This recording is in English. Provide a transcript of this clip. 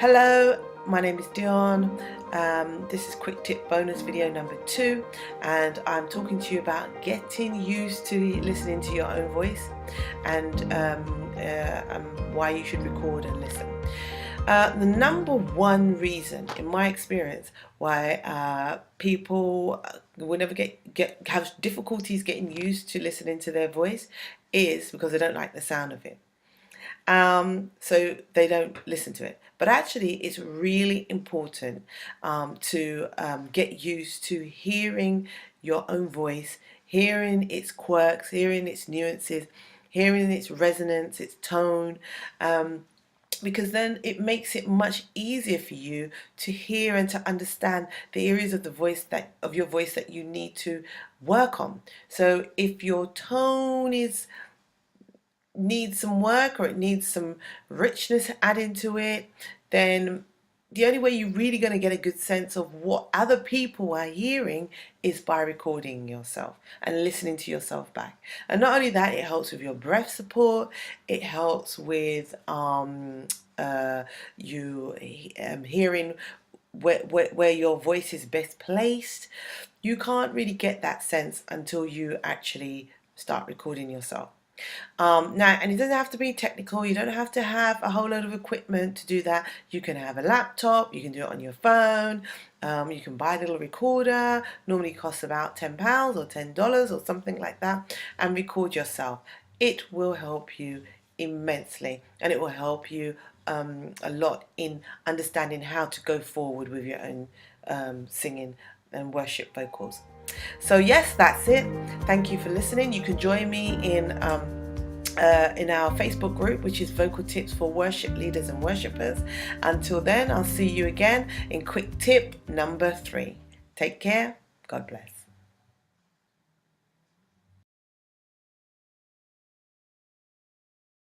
Hello, my name is Dionne. This is quick tip bonus video number 2, and I'm talking to you about getting used to listening to your own voice and why you should record and listen. The number one reason, in my experience, why people will never have difficulties getting used to listening to their voice is because they don't like the sound of it. So they don't listen to it. But actually, it's really important to get used to hearing your own voice, hearing its quirks, hearing its nuances, hearing its resonance, its tone. Because then it makes it much easier for you to hear and to understand the areas of your voice that you need to work on. So if your tone needs some work, or it needs some richness added to it, then the only way you're really going to get a good sense of what other people are hearing is by recording yourself and listening to yourself back. And not only that, it helps with your breath support, it helps with you hearing where your voice is best placed. You can't really get that sense until you actually start recording yourself. Now, and it doesn't have to be technical. You don't have to have a whole load of equipment to do that. You can have a laptop, you can do it on your phone, you can buy a little recorder, normally costs about £10 or $10 or something like that, and record yourself. It will help you immensely, and it will help you a lot in understanding how to go forward with your own singing and worship vocals. So yes, that's it. Thank you for listening. You can join me in our Facebook group, which is Vocal Tips for Worship Leaders and Worshippers. Until then, I'll see you again in quick tip number 3. Take care. God bless.